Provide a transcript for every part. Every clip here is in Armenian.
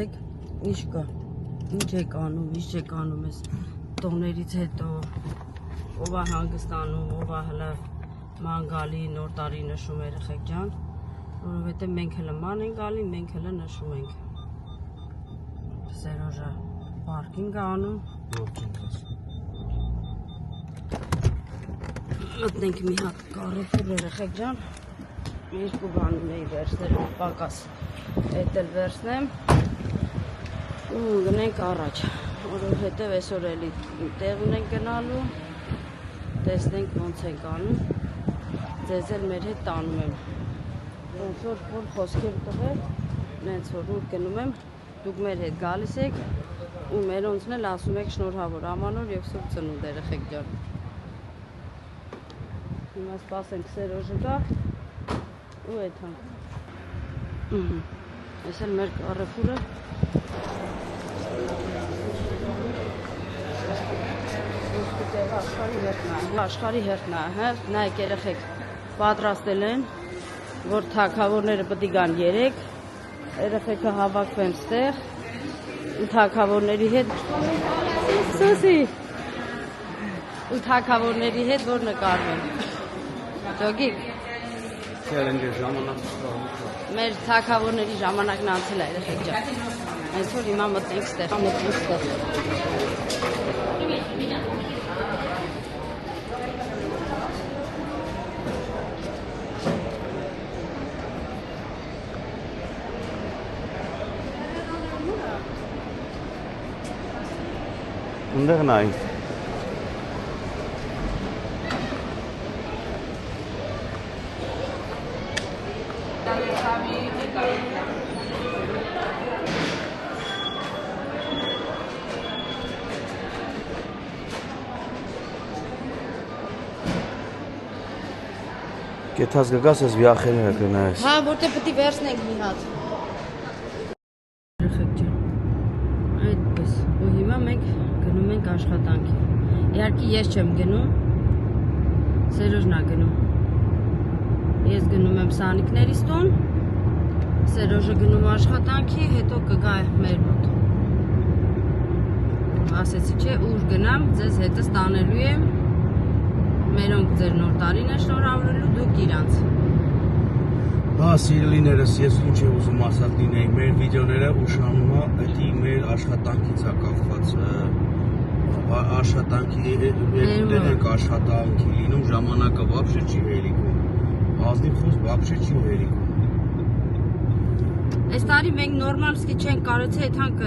եք, ինչ կա, ինչ եք անում, ինչ եք անում ես տոներից հետո, ով է հանգստանում, ով է հլը ման գալի, նոր տարի նշում երեխեք ջան, որովհետև մենք հլը ման ենք գալի, մենք հլը նշում ենք։ Սերոժը պարկինգ է անում։ Մտնենք մի հատ կարեփուր երեխեք ջան, երկու բան ունեի վերցնել, պակաս էդ էլ վերցնեմ ու գնենք առաջ, որովհետև այսօր էլի տեղ ունենք գնալու, տեսնենք ոնց ենք անում, ձեզ էլ մեր հետ տանում եմ, ոնց որ խոսքեր տղեր, նենց որ ուր գնում եմ, դուք մեր հետ գալիս եք ու մերոնցն էլ ասում եք շնորհավոր ամանոր և սուրբ ծնունդ երեխեք ջան։ Հիմա սպասենք Սերոժը գա ու էթանք։ Ես էլ մեր կարեփուրը աշխարհի հերթն է, նայեք երեխեք, պատրաստել են, որ թագավորները պետք է գան 3, երեխեքը հավաքվեն ստեղ ու թագավորների հետ սոսի ու թագավորների հետ որ նկարվեն։ Ջոգիկ մեր թագավորների ժամանակն անցել է երեխեք ջան։ Այս որ հիմա մտնենք ստեղ, Undeg nai. Կեթաս գգաս ես վիախելը կնայես։ Հա, որտե պետք է վերցնենք մի հատ։ Երեխեք ջան։ Այդպես, ու հիմա մենք գնում ենք աշխատանքի։ Իհարկե ես չեմ գնում, Սերոժն է գնում։ Ես գնում եմ Սանիկներիս տուն, Սերոժը գնում աշխատանքի, հետո կգա մեր մոտ։ Ասեցի չէ, ուր գնամ, ձեզ հետս տանելու եմ, մերոնք ձեր նոր տարին է շնորհավորելու, դուք իրանց։ Հա, սիրելիներս, ես ինչ եմ ուզում ասած լինեի, մեր վիդեոները ուշանում է, էդի մեր աշխատանքից է կախված, աշխատանքի դեր ենք աշխատանքի լինում, ժամանակը վաբշե չի հերիքում, ազնիվ խոս վաբշե չի հերիքում։ Այս տարի մենք նորմալսկի չենք կարեցի էթանք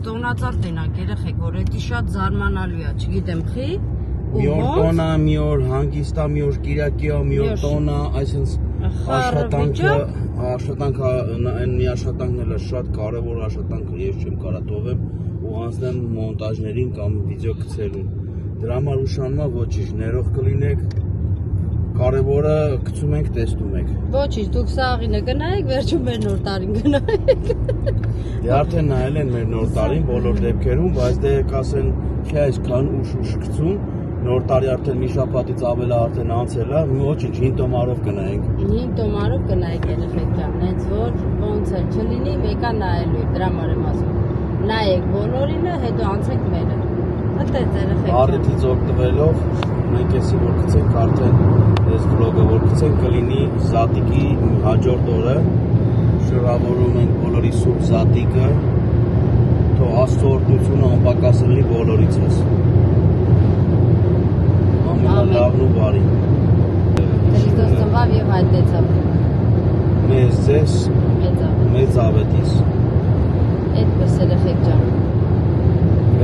տոնածար տենակ երեխեք, որ էդի շատ զարմանալու է, չգիտեմ խի, մի օր տոնա, մի օր հանգիստա, մի օր կիրակիա, մի օր տոնա, այսինքն աշխատանքը մի աշխատանքն էլ է շատ կարևոր աշխատանքը, ես չեմ կարա թողեմ ու անցնեմ մոնտաժներին կամ վիդեո գցելուն։ Դրա համար ուշանում է ոչինչ, ներող կլինեք, կարևորը գցում ենք, տեսնում եք։ Ոչինչ, դուք սաղինը գնայեք, վերջում մեր նոր տարին գնայեք։ Դե արդեն նայել են մեր նոր տարին բոլոր դեպքերում, բայց դե կասեն, չէ, այսքան ուշ գցում, նոր տարի արդեն մի շաբաթից ավել արդեն անցել է, ոչինչ 5 տոմարով գնայենք։ 5 տոմարով գնայեք երեխեք ջան, հենց որ ոնց էլ չլինի, մեկա նայելու եք, դրա համար եմ ասում։ Նայեք բոլորինը, հետո անցեք մերը։ Այդպես երեխեք ջան։ Առիթից օգտվելով մենք էսի որ գցենք արդեն այս վլոգը որ գցենք կլինի Զատիկի հաջորդ օրը, շնորհավորում ենք բոլորի սուրբ Զատիկը, թող Աստծո օրհնությունը անպակաս լինի բոլորիցս։ Լավն ու բարի։ Քրիստոս ծնվավ և հայտնեցավ։ Մեզ ձեզ մեծ ավետիս։ Այդպես երեխեք ջան։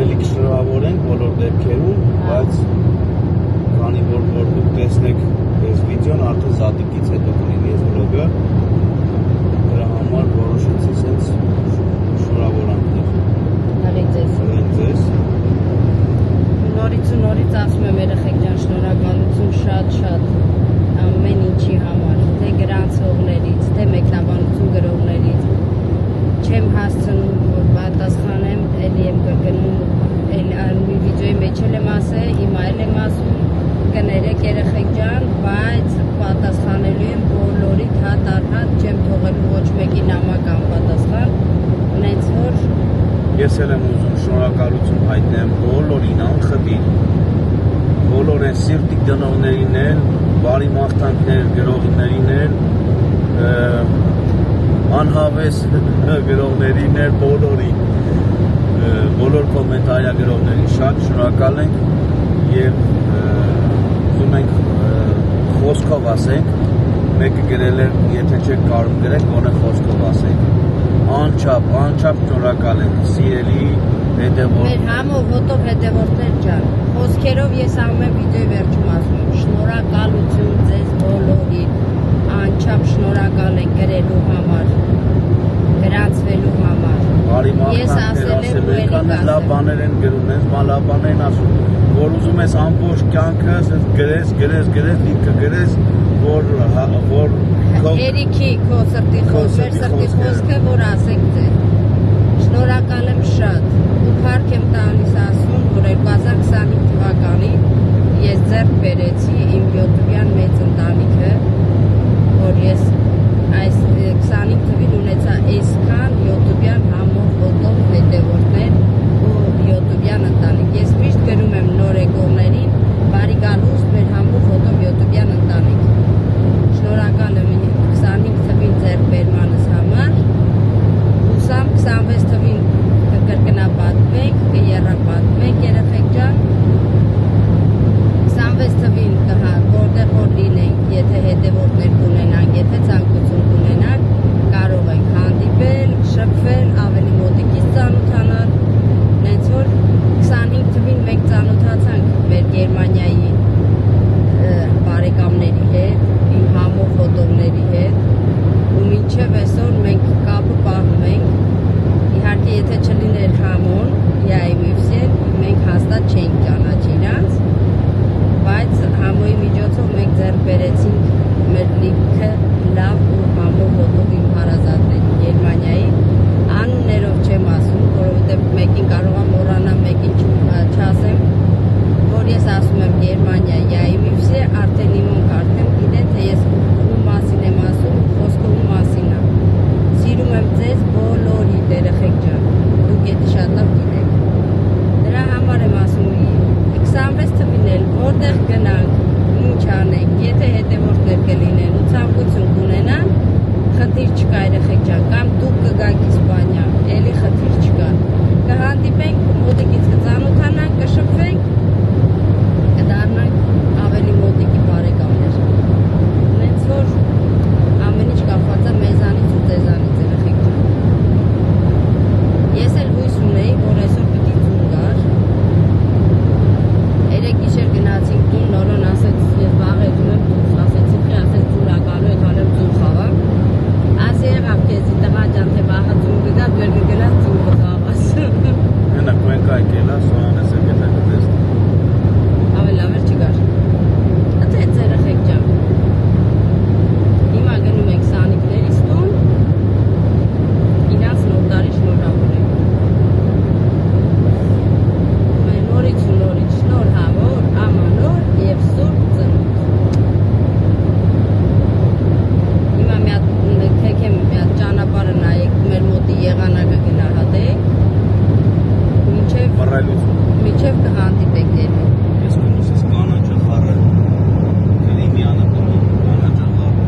Էլի կշնորհավորենք բոլոր դեպքերում, բայց քանի որ դուք տեսնեք այս վիդեոն արդեն Զատիկից հետո կլինի այս վլոգը, դրա համար որոշեցի սենց շնորհավորանքներ։ Նորից ձեզ։ Նորից ու նորից ասում եմ երեխեք ջան, շնորհակալություն շատ ամեն ինչի համար, թե գրանցողներից, թե մեկնաբանություն գրողներից, չեմ հասցնում որ պատասխանեմ, էլի եմ կգնում, մի վիդեոյի մեջ էլ եմ ասել, հիմա էլ եմ ասում, կներեք երեխեք ջան, բայց պատասխանելու եմ բոլորիդ հատ առ հատ, չեմ թողելու ոչ մեկի նամակ անպատասխան, Նենց որ Ես էլ եմ ուզում շնորհակալություն հայտնեմ բոլորին անխտիր, բոլոր են սիրտի դնողներին են, բարի մաղթանքներ գրողներին են, անհավես գրողներին են, բոլոր կոմենտարիա գրողներին շատ շնորհակալ ենք եւ ուզում ենք խոսքով ասենք, մեկը գրել էր, եթե չեք կարող գրեք, գոնե խոսքով ասենք։ Անչափ շնորհակալ ենք, սիրելի հետևորդ։ Մեր համով հոտով հետևորդներ ջան, խոսքերով ես ամեն վիդեոյի վերջում ասում եմ, շնորհակալություն ձեզ բոլորին, անչափ շնորհակալ ենք գրելու համար, գրանցվելու համար։ Բարի մաղթանքներ ասելու եք, լավ բաներ են գրում, հենց լավ բաներ են ասում, որ ուզում ես ամբողջ կյանքս գրես, լիքը գրես, որ Հերիքի քո սրտի խոսքը, որ ասեք ձեր։ Շնորհակալ եմ շատ։ Ու փառք եմ տալիս ասում, որ 2025 թվականին ես ձեռք բերեցի իմ յոթուբյան մեծ ընտանիքը, որ ես այս 25 թվին ունեցա այսքան յոթուբյան համով ֆոտո հետևորդներ ու յոթուբյան ընտանիք։ Ես միշտ գրում եմ նոր եկողներին, բարի գալուստ մեր համով ֆոտո յոթուբյան ընտանիք։ Շնորհակալ եմ 25 թվին ձեռք բերմանս համար, ուսամ 26 թվին կկրկնապատվենք, կերապատվենք երեխեք ջան, 26 թվին որտեղ որ լինենք, եթե հետևորդներ կունենանք, եթե ցանկություն կունենանք, կարող ենք հանդիպել, շփվել, ավելի մոտիկից ծանոթանալ, նենց որ 25 թվին մենք ծանոթացանք մեր Գերմանիայի բարեկամների հետ, իմ համով ֆոտոների հետ ու մինչև այսօր մենք կապը պահում ենք, իհարկե եթե չլիներ համոն, մենք հաստատ չենք ճանաչի իրանց, բայց համոյի միջոցով մենք ձեռք բերեցինք մեր լիքը լավ ու համով ֆոտո իմ հարազատների Գերմանիայի, անուններով չեմ ասում, որովհետև մեկին կարող եմ մոռանամ, մեկին չասեմ, որ ես ասում եմ Գերմանիայի արդեն իմոնք արդեն գիտեն, թե ես ում մասին եմ ասում, խոսքը ում մասին է։ Սիրում եմ ձեզ բոլորի երեխեք ջան, դուք էդի շատ լավ գիտեք։ Դրա համար եմ ասում 26 թվին էլ որտեղ գնանք, ինչ անենք, եթե հետևորդներ կլինեն ու ցանկություն կունենան, խնդիր չկա երեխեք ջան, կամ դուք կգաք Իսպանիա, էլի խնդիր չկա։ Կհանդիպենք, մոտիկից կծանոթանանք, կշփվենք, կդառնանք ավելի մոտիկի բարեկամներ։ Նենց որ ամեն ինչ կապված է մեզանից ու ձեզանից երեխեք ջան։ Ես էլ հույս ունեի, որ այսօր պիտի ձուն գար։ Երեք գիշեր գնացինք տուն, Նորոն ասեց, ես վաղ եդում եմ տուն, ասեցի, ասեց ձուն ակալու եք անեմ ձուն խաղամ։ Ասի եղավ կեզի տղա ջան, թե վաղը ձուն գգա, դու էլ գգլաս ձուն կխաղաս։ Հենակ մենք այկելա, սոհանես եմ եթե կտեսնի։ Ավելի լավ էր չգար։ Ըթե երեխեք ջան։ Հիմա գնում ենք սանիկներիս տուն, իրանց նոր տարի շնորհավորենք։ Մեր նորից ու նորից շնորհավոր, ամանոր և սուրբ ծնունդ։ Հիմա մի հատ թեքեմ մի հատ ճանապարհը նայեք, մեր մոտի եղանակը գնահատեք, մինչև կհանդիպեք դեպի։ Ես կնոսես կանաչը խառը, կրիմյանը կնում, կանաչը խառը։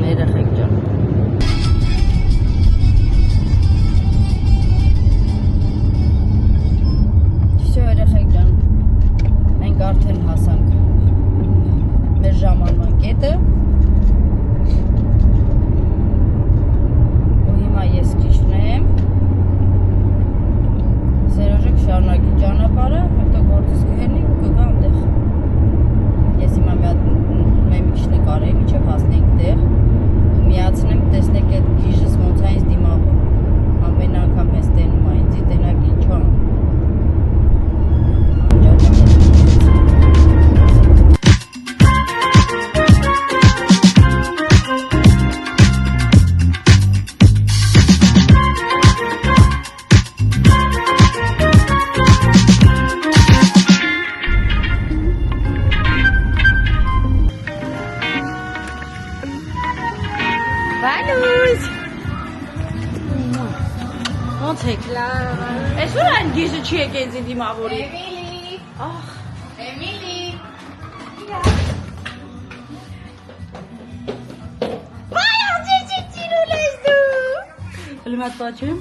Երեխեք ջան։ Всё երեխեք ջան, մենք արդեն հասանք մեր ժամանման կետը։ Ու հիմա ես քիչնեմ։ Սերոժը կշարունակի ճանապարհը, հետո գործս կհենի ու կգա այնտեղ։ Ես հիմա մի հատ մեմիքշնի կարեի, միջև հասնենք տեղ, միացնեմ, տեսնեք այդ գիժս ոնց է ինձ դիմավոր։ Ամեն անգամ ես տենում է ինձի, տենակ ինչու ամ։ Անուս։ Ոնց եք։ Այսօր այն գիժը չի եկել ինձ դիմավորի։ Էմիլի։ Ախ, Էմիլի։ Հələ մատ բաչեմ։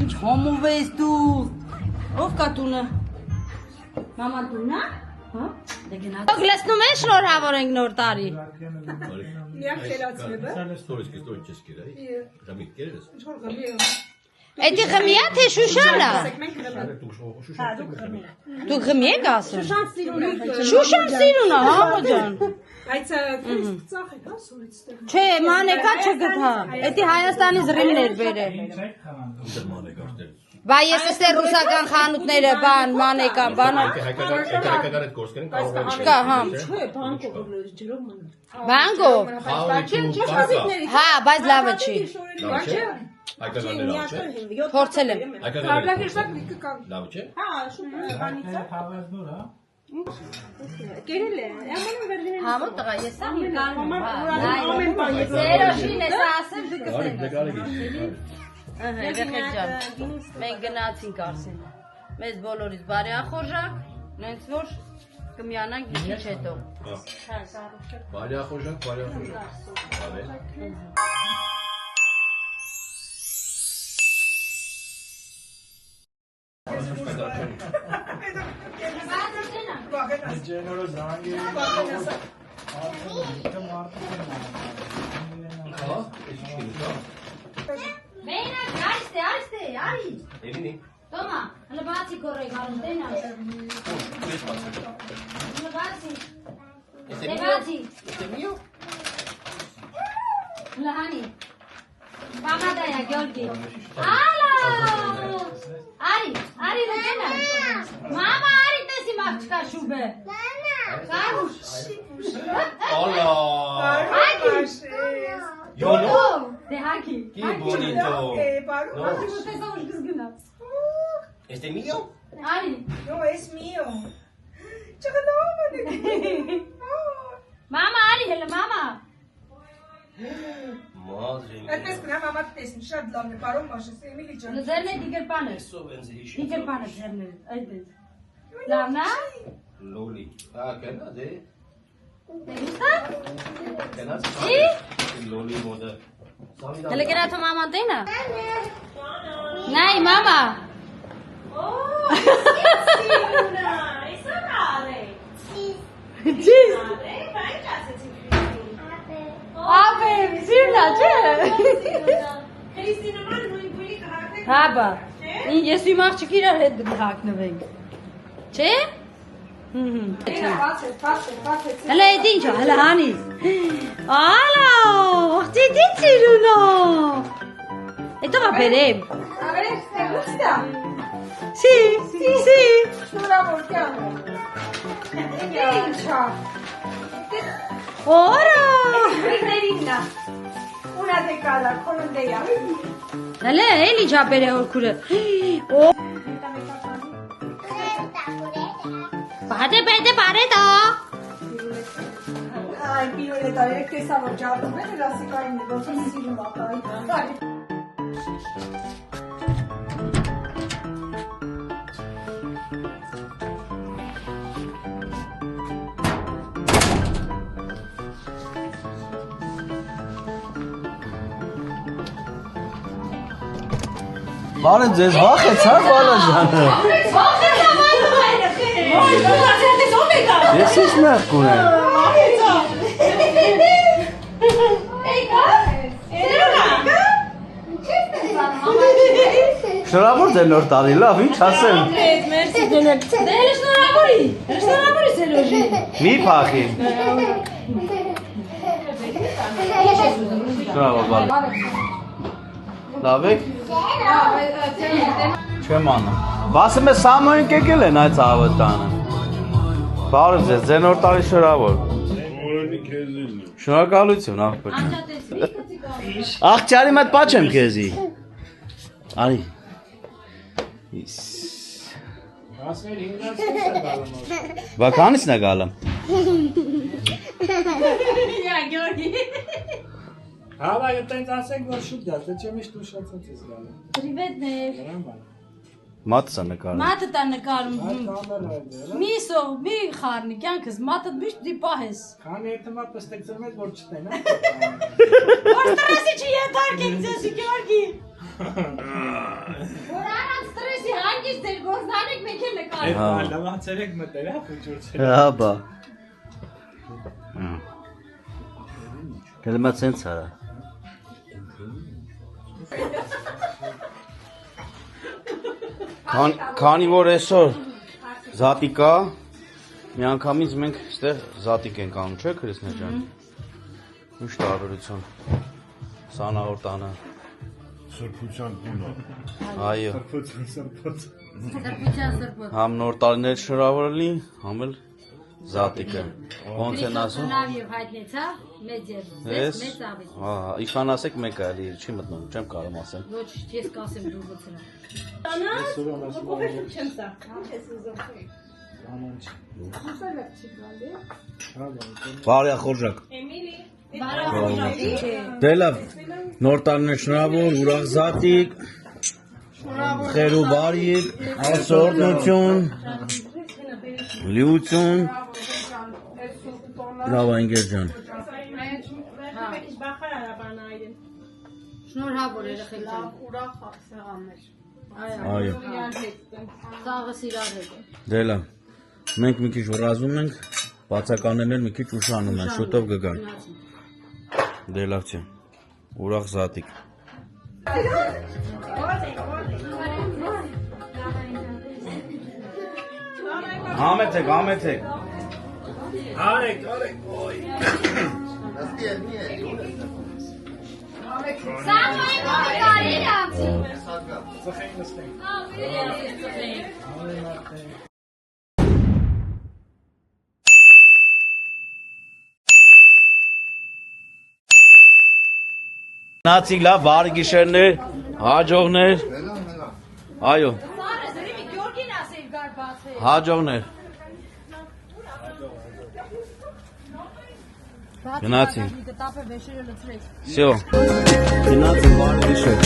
Ինչ հոմով ես դու։ Ով կա տունը։ Մաման տունն է։ Հա։ Դե գնա։ Ո՞ք լսնում ես շնորհավոր ենք նոր տարի։ Միակ խելացել է։ Էդի խմիա թե Շուշանա։ Դու խմի եք ասում։ Շուշան սիրուն է, հա ջան։ Այդ ծախ է, հա, սուրից ստեղ։ Չէ, մանեկա չգտա։ Էդի Հայաստանի զրիմներ բերե։ Բա ես էստեղ ռուսական խանութները բան, մանեկան, բան։ Կա, հա։ Չէ, բանկով ջրով մնա։ Բանկով։ Հա, բայց լավը չի։ Փորձել եմ։ Կարդակերսակ լիքը կան։ Լավ չէ։ Հա, շուտ բանից։ Կերել է, ամեն վերջին։ Համո տղա, ես սա մի կանում եմ։ ամեն բան ես։ Երոշին ես ասեմ, դու կսեն։ Դե Երեխեք ջան, մենք գնացինք Արսեն։ Մեզ բոլորից բարի ախորժակ, նենց որ կմիանանք մի քիչ հետո։ Բարի ախորժակ։ Բարի։ Մենակ, արի։ Էլինի։ Տոմա, հələ բացի կորեք արում, տենա։ Հələ բացի։ Դե բացի։ Հələ հանի։ Պամադայա, գյորգի։ Ալո։ Արի լենա։ Մամա, արի տեսի մաղջկա շուբը։ Կարուշ։ Hola. Հակի։ Yo no. Դե հակի։ Qué bonito. Բարու։ No. Հակի ուտեսա ուշ գզգնաց։ Este mío. Արի։ No, es mío. Չգնա։ Մամա, արի հələ մամա։ Madre mía. Այդպես կնա մամա տեսնի, շատ լավն է, բարոն Մաշես, Էմիլի ջան։ Ձերն է դիգր պանը։ Eso benzishi. Դիգր պանը ձերն է, այդպես։ Լավն է։ Loli. Kenaz e? Te gusta? Kenaz? Sí. Loli moda. Հələ գնացո մաման տենա։ Նայ մամա։ Ճիշտ։ Աբե, սիրնա չէ։ Քրիստինաման նույն բուլի կհակնեք։ Հա բա։ Ես իմ աղջիկ իրար հետ հակնվենք։ Չէ։ Բաց է։ Հələ էդ ինչ է, հələ հանիս։ Ալո, աղջիկի սիրունո։ Հետո վա բերեմ։ Ավեր, te gusta? Sí, sí։ Շնորհավոր կան։ Ինչա։ Օրա։ Riverina. Una de cada, Colombia. Հələ էլի ջապերը հորքուրը։ Օ։ Բադե բարետա։ Ay, Violeta, eres que esa bochada, ¿ves? La seca en el bolso y sin mata. Բարը ձեզ վախեցա բալաջանը։ Ես ինչ մեղք ունեմ։ Շնորհավոր ձեր նոր տարի, լավ, ինչ ասեմ։ Մերսի դենել։ Դե շնորհավորի Սերոժի։ Մի փախի։ Շնորհավոր բալը։ Լավ եք։ Չեմ անում։ Ասում է Սամոյին եկել են այդ ցավտանը։ Բարև ձեզ, ձեր նոր տարի շնորհավոր։ Շնորհակալություն, աղբոջ։ Աղջարի մոտ պատճեմ քեզի։ Արի։ Բականից նա գալը։ Գյորգի։ Հա, բայց այտենց ասենք, որ շուտ գաս, դե չէ միշտ ուշացած ես գալու։ Պրիվետ։ Մատսա նկարը։ Մատը տա նկարում։ Կամերա է դե։ Մի սող, մի խառնի, կյանքս, մատը միշտ դիպահես։ Քանի հետմա պստեկցում ես, որ չտեն, հա։ Որ ստրեսի չի ենթարկեք ձեզ, Գյորգի։ Որ առանց ստրեսի հանգիստ ձեր գործնանեք մենք էլ նկարում։ Հա, լավացերեք մտեր, հա, փուջուրցել։ Հա, բա։ Կելմա ցենց արա։ Քանի որ այսօր զատիկ կա, միանգամից մենք այստեղ զատիկ ենք անում, չէ՞ Քրիստինա ջան։ Ինչ տարբերություն։ Սանահոր տանը։ Սրբության տունը։ Այո։ Սրբության սրբոց։ Համ նոր տարիներ շնորհավոր լինի, համ էլ զատիկը։ Ոնց են ասում։ Լավ եւ հայտնեցա, մեծ եւ մեծ ավի։ Հա, իշխան ասեք մեկը էլի չի մտնում, չեմ կարող ասել։ Ոչ, ես կասեմ դու ոցրա։ Բարյա խորժակ։ Դե լավ, նոր տարիներ շնորհավոր, ուրախ զատիկ, խեր ու բարիք, այսօրնություն, լիություն, լավ ընկեր ջան։ Շնորհավոր երեխեք ջան։ Ուրախ սեղաններ։ Այո, Սաղը սիրար հետ։ դե լավ, մենք մի քիչ ռազում ենք, բացականներն էլ մի քիչ ուշանում են, շուտով կգան։ Դե լավ չէ, ուրախ զատիկ։ Համեցեք, համեցեք։ Արեք, օյ։ Սաղը կարի լավցի։ Ծխեն նստենք։ Նացիկ լավ, բարի գիշերներ, հաջողներ, այո, Սաղը զրիմի Գյորգին ասեիվ գար բացել։ հաջողներ, Գնացի։ Կտապը վեշերը լծրեք։ всё, գնացի բարի գիշեր։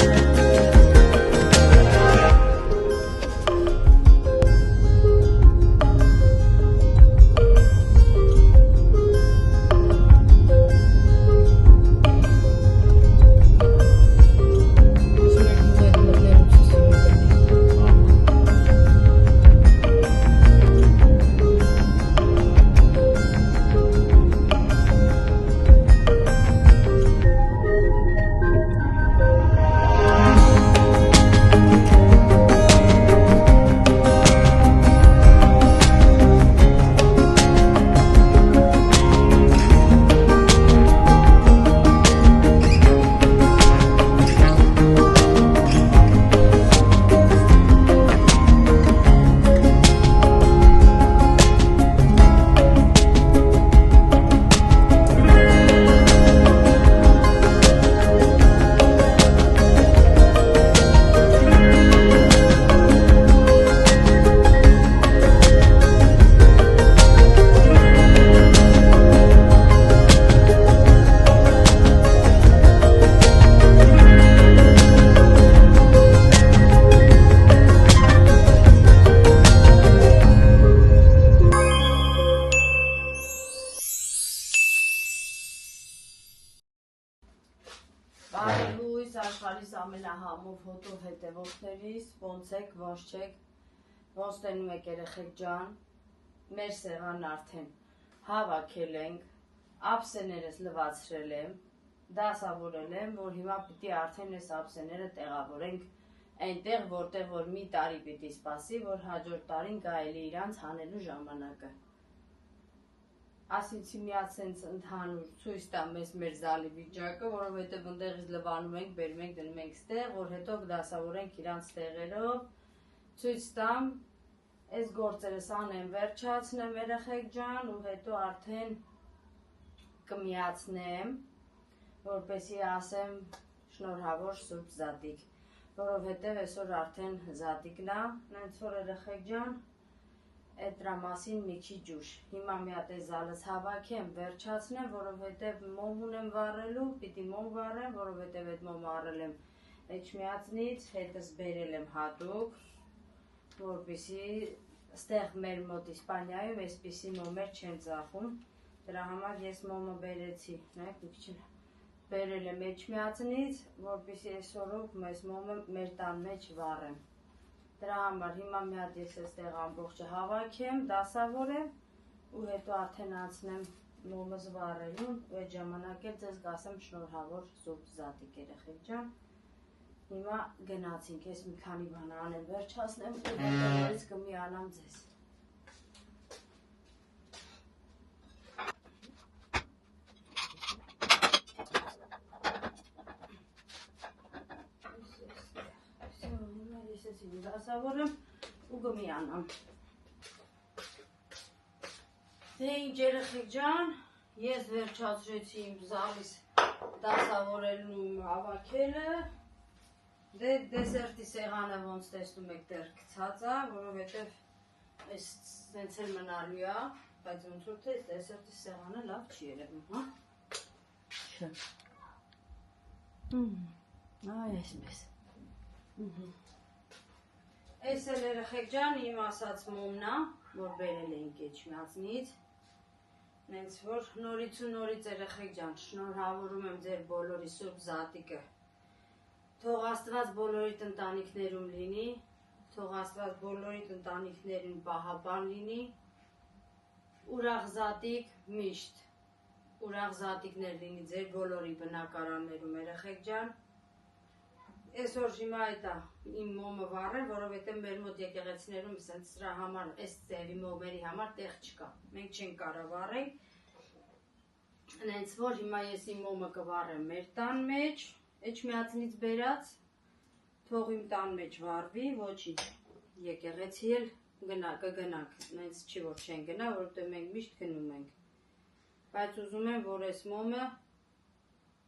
Բարելույս աշխարհիս ամենահամով հոտով հետևողներից, ոնց եք, ոնց չեք, ոնց տենում եք երեխեք ջան, մեր սեղանն արդեն հավաքել ենք, ափսեներս լվացրել եմ, դասավորել եմ, որ հիմա պիտի արդեն այս ափսեները տեղավորենք այնտեղ, որտեղ որ մի տարի պիտի սպասի, որ հաջորդ տարին գա էլի իրանց հանելու ժամանակը։ Ասեցի միացենց ընդհանուր ցույց տա մեզ մեր զալի վիճակը, որովհետև ընդեղից լվանում ենք, բերում ենք, դնում ենք ստեղ, որ հետո կդասավորենք իրանց տեղերով, ցույց տամ, այս գործերս անեմ, վերջացնեմ երեխեք ջան ու հետո արդեն կմիացնեմ, որպեսզի ասեմ շնորհավոր Սուրբ Զատիկ, որովհետև այսօր արդեն Զատիկն է, նենց որ երեխեք ջան, այդ դրա մասին մի քիչ ջուր։ Հիմա մի հատ է զալս հավաքեմ, վերջացնեմ, որովհետև մոմ ունեմ վառելու, պիտի մոմ վառեմ, որովհետև այդ մոմը առել եմ Էջմիածնից, հետս բերել եմ հատուկ, որպեսզի ստեղ մեր մոտ Իսպանիայում այսպիսի մոմեր չեն ծախում։ Դրա համար ես մոմը բերեցի, նայեք մի քիչ բերել եմ Էջմիածնից, որպեսզի այսօրով մեզ մոմը մեր տան մեջ վառեմ։ Դրա համար հիմա մի հատ ես այստեղ ամբողջը հավաքեմ, դասավորեմ ու հետո արդեն անցնեմ մոմս վառելուն ու այդ ժամանակ էլ ձեզ կասեմ շնորհավոր Սուրբ Զատիկ երեխեք ջան։ Հիմա գնացինք, ես մի քանի բան անեմ վերջացնեմ ու հետո կմիանամ ձեզ։ Դասավորեմ ու կմիանամ։ Դե ինչ երեխեք ջան, ես վերջացրեցի իմ զալիս դասավորելն ու հավաքելը։ Դե դեսերտի սեղանը ոնց տեսնում եք դեռ գցած է, որովհետև այս սենց էլ մնալու է, բայց ոնց որ թե դեսերտի սեղանը լավ չի երևում, հա։ Այ այսպես։ Այս էլ երեխեք ջան, իմ ասած մոմն է, որ բերել էինք Էջմիածնից։ Նենց որ նորից ու նորից երեխեք ջան, շնորհավորում եմ ձեր բոլորի Սուրբ Զատիկը։ Թող Աստված բոլորիդ ընտանիքներում լինի, թող Աստված բոլորիդ ընտանիքներին պահապան լինի։ Ուրախ Զատիկ միշտ, ուրախ Զատիկներ լինի ձեր բոլորի բնակարաններում երեխեք ջան։ Այսօր հիմա այդ է իմ մոմը վառել, որովհետև մեր մոտ եկեղեցիներում սենց սրա համար, այս ձևի մոմերի համար տեղ չկա։ Մենք չենք կարող վառել։ Հենց որ հիմա ես իմ մոմը կվառեմ մեր տան մեջ, Էջմիածնից բերած, թող իմ տան մեջ վառվի, ոչինչ։ Եկեղեցի էլ կգնանք, հենց չի որ չեն գնա, որովհետև մենք միշտ գնում ենք։ Բայց ուզում եմ, որ այս մոմը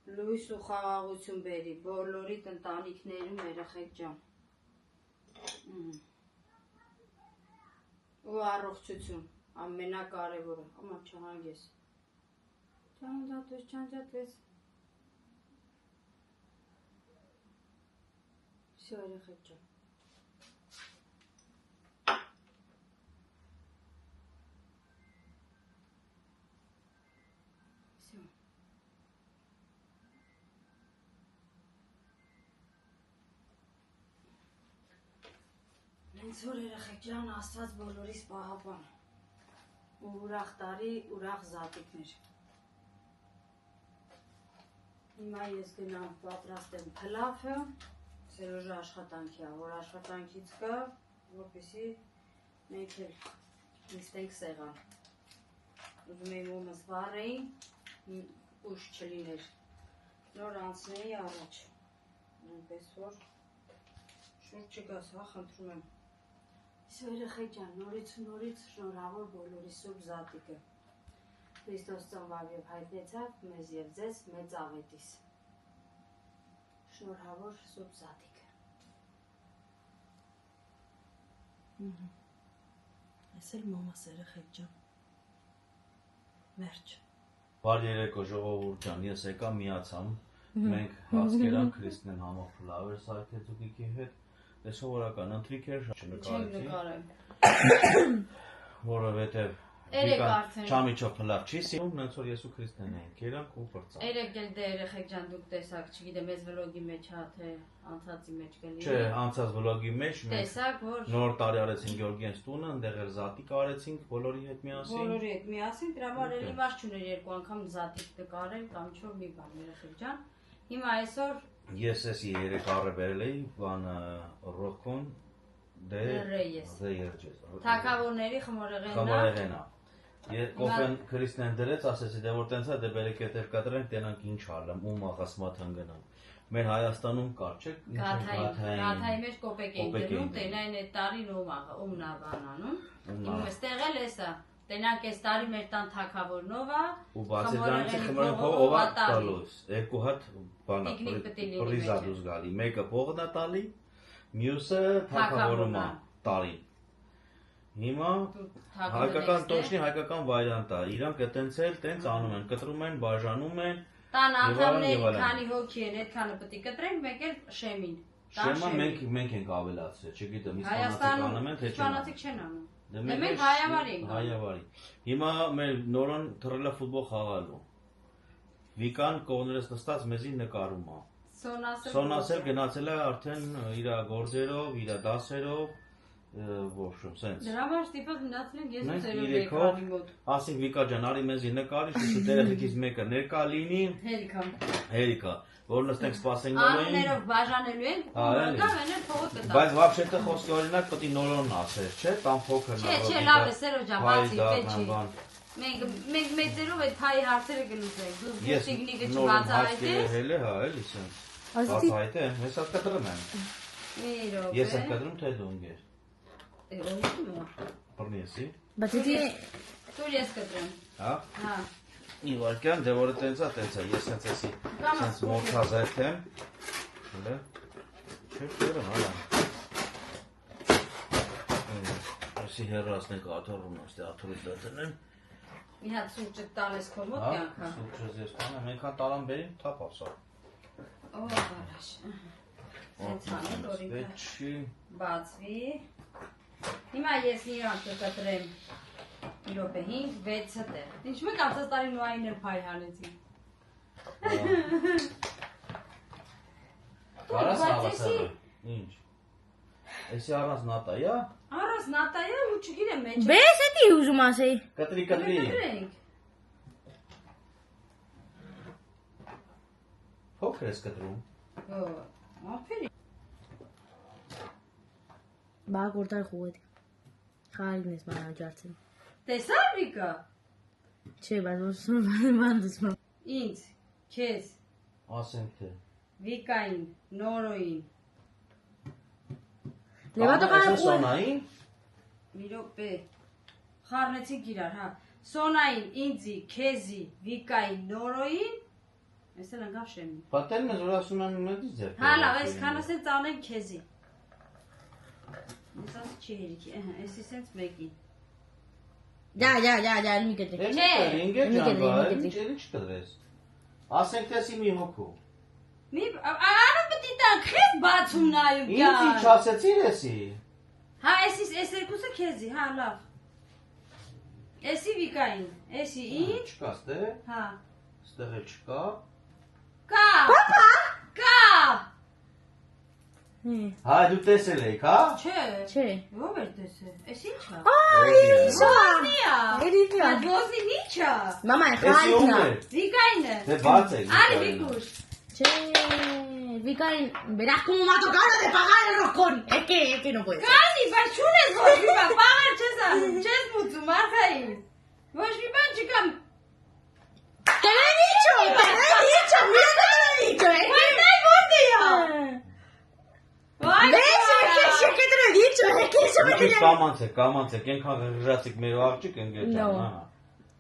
լույս ու խաղաղություն բերի բոլորիդ ընտանիքներում երեխեք ջան։ Ու առողջություն, ամենակարևորը, ամա չհանգես։ Չանջատես, չանջատես։ Всё, երեխեք ջան։ Հենց որ երեխեք ջան, Աստված բոլորիս պահապան ու ուրախ տարի, ուրախ Զատիկներ։ Հիմա ես գնամ պատրաստեմ փլավը, Սերոժը աշխատանքի է, որ աշխատանքից գա, որպեսզի մենք էլ նստենք սեղան։ Ուզում էի մոմս վառեի, ուշ չլիներ, նոր անցնեի առաջ, այնպես որ շուտ չգաս, հա, խնդրում եմ։ Իսկ երեխեք ջան, նորից ու նորից շնորհավոր բոլորի Սուրբ Զատիկը։ Քրիստոս ծնվավ եւ հայտնեցավ մեզ եւ ձեզ մեծ աղետիս։ Շնորհավոր Սուրբ Զատիկը։ Այս էլ մոմս երեխեք ջան։ Վերջ։ Բարի երեկո ժողովուրդ ջան, ես եկա միացամ։ Մենք հասկերան Քրիստեն համով ֆլավեր սարքեց ու գիքի հետ։ Դե սովորական ընթրիք էր, չնկարեցի, որովհետև չամիջով փլավ չի սիրում, նենց որ ես ու Քրիստեն էինք, երանք ու պրծան։ Երեք էլ դե երեխեք ջան դուք տեսակ, չգիտեմ, ես վլոգի մեջ հա թե անցածի մեջ կլինի։ Չէ, անցած վլոգի մեջ տեսակ, որ նոր տարի արեցինք Գյորգիենց տունը, ընդեղ էր Զատիկ արեցինք բոլորի հետ միասին։ Բոլորի հետ միասին, դրա համար էլի մաս չուներ երկու անգամ Զատիկ նկարել կամ ինչ-որ մի բան երեխեք ջան։ Հիմա այսօր Ես էս երեք առը բերել էի, բան ռոքոն դե Ռեյես։ Թագավորների խմորեղենա։ Խմորեղենա։ Ես կոֆեն Քրիստեն դրեց, ասեցի դե որ տենց է, դե բերեք եթե կտրենք, տենանք ինչ արլեմ, ում աղասմաթան գնամ։ Մեր Հայաստանում կար, չէ՞։ Գաթայի մեջ կոպեկ էին դնում, տենային այդ տարին ում նա բանանում։ Ում ստեղ էլ էսա։ Տենակ այս տարի մեր տան թագավորնով է։ Ու բացի դրանից խմորեղենով ով է տալուս։ Երկու հատ բան պրիզադուս գալի։ Մեկը փողն է տալի, մյուսը թագավորում է տալի։ Հիմա հայկական տոշնի հայկական վարիանտ է։ Իրանք այտենց էլ տենց անում են, կտրում են, բաժանում են։ Տան Եվ անդամների այլն։ քանի հոգի են, այդքանը պետք է կտրենք, մեկ էլ շեմին։ Շեմա մենք ենք ավելացրել, չգիտեմ, իսպանացիք անում են, թե չեն։ Իսպանացիք չեն անում։ Դե մենք հայավարի ենք անում։ Հայավարի։ Հիմա մեր նորոն թռել է ֆուտբոլ խաղալու։ Վիկան կողներս նստած մեզի նկարում է։ Սոնասել գնացել է արդեն իր գործերով, իր դասերով, ոչմ, սենց։ Դրա համար ստիպած մնացել ենք ես ու Մենք ծերով երեքով եքանի մոտ։ ասենք Վիկա ջան, արի մեզի նկարի, շուտ երեխեքից մեկը ներկա լինի, Հերիքա։ հերիկա, որ նստենք սպասենք նորին։ Անուններով բաժանելու ենք, Էլի։ կամ են փողը կտա։ Բայց вообще-то խոսքի օրինակ պետք է նորոն ասես, չէ՞, տան փոքրն Չէ, չէ, լավ է, Սերո ջան, բացի, չի։ Մենք մեծերով այդ փայի հարցերը գլուխենք։ Դու Ես տեխնիկը նորոն չբացահայտես։ հասկել հելը, հա, էլի սենց։ Բացահայտե, ես ասա կտրում եմ։ Մի րոպե։ Ես եմ կտրում, թե դու ընկեր։ Բռնի Բայց դի Դու ես կտրեմ։ Հա։ Հա։ Իվարկյան, դե որը տենց է, ես հենց էսի, հենց մորթազայթ եմ, հլը, չէ, կերեմ, հալա, էսի հեռասնենք աթորում, աստի աթորից դատենեմ, Մի հատ սուրճը տալես քո մոտ կյանքա։ սուրճը ես տանեմ, ենքան տարան բերին, թապ ասա, Օ, բարաշ։ Հենց հանել օրինքը վեչի, բացվի։ Հիմա ես իրանք կկտրեմ իրոպե 5-6 տեղ։ Ինչ մեկ անցած տարի նույնն էլ փայ հանեցի։ կարաս հավասարը, ինչ, էսի առանց նատայա, Առանց նատայա ու չգիրեմ մեջ։ Բես էդի ուզում ասեի։ կտրի, Կտրենք։ փոքր ես կտրում, Օ, ապերի։ Բա կորտար խուղետ։ Խաղալին ես մանավ ջարցին։ Տեսա՞ր Վիկա։ Չէ, բայց ոսում բանդուսում։ Ինձ, քեզ, ասենք թե, Վիկային, Նորոյին։ Լևատո Ահա, կանա էսը Սոնային, Մի րոպե։ Խառնեցինք իրար, հա։ Սոնային, ինձի, քեզի, Վիկային, Նորոյին։ Ես էլ անգամ շեմի։ պատելն ես որ ասում եմ մեդի ձեր։ Հա, լավ, այսքան ասեն ծանեն քեզի։ Ես ասի չի հերիքի, էսի սենց մեկին։ Դա, մի կտրի։ Չէ, ինգեր մի ջան, կտրի, բա, մի ինչ էլի չկտրես։ Ասենք թե ասի մի հոգու։ Մի արա պետք է տան քեզ բացում նայում Ինչ ինչ ասեցիր էսի։ Հա, էսի էս երկուսը քեզի, հա, լավ։ Էսի Վիկային, էսի ինչ։ Չկա ստե, Հա։ ստեղ էլ չկա։ Կա։ Պապա։ Կա։ Հա, դու տեսել եք, հա։ Չէ։ Չէ։ Ո՞վ էր տեսել։ Էս ի՞նչ է։ Սա։ Էրիդիա։ Էրիդիա։ Ոզին ի՞նչ է։ Մամա, Էսի ում խայնա։ է։ Վիկային է։ Դե բաց է։ Արի Վիկուշ։ Չէ, Վիկային, verás como mato cara de pagar el roscón. Es que no puede ser. Կանի, բայց չունես ոչ մի բան, պաղար չես անում, չես մուծում, արխային։ Ոչ մի բան չկա։ Te lo he dicho, mira que te lo he dicho, Վայնայ ո՞նց է։ Վայ։ ¿Ves? Es que te lo he dicho, es que eso me Ինչ tenía... կամանցեք, ենքան գրացիք մեր աղջիկ ընկեր ջան, No. հա։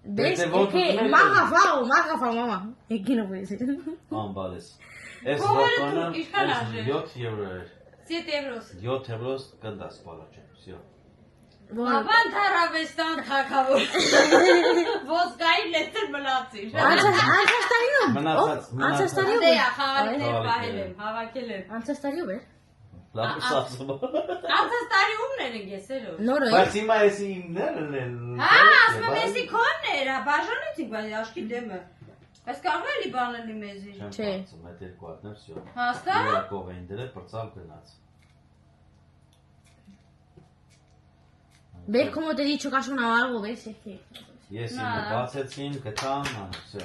¿Ves? Desde Es vos que tú me ha gafado, mamá. Es que no puede ser. Անբալես։ Էս Ո՞ր է ռոկոնը դու, ինչքան արժե։ 7 եվրո էր։ 7 եվրոս։ 7 եվրոս կնդաս պալաճը, всё։ Bueno, Բաբան թարավեստան թակավոր։ Ոսկային լեցր մնացիր։ antes estaría Դե խաղալիքներ Խաղալիքներ։ պահել եմ, հավաքել եմ։ Antes estaría ver. Լավ ասում։ Անցած տարի ումներ են եսերով։ Noro, Բայց հիմա էսի իմներն են։ Հա, ասում եմ էսի քոններ, հա, բաժանեցինք, բայց աշկի դեմը։ Բայց կարող էլի բանելի մեզի։ Չէ։ Այդ երկու հատներ, всё։ Հաստատ։ Երկով էին դրել, բրծալ գնաց։ ¿Ves cómo te he dicho que has sonado algo? ¿Ves? Es que... Ես Նա, ինձ բացեցին, գտան, всё։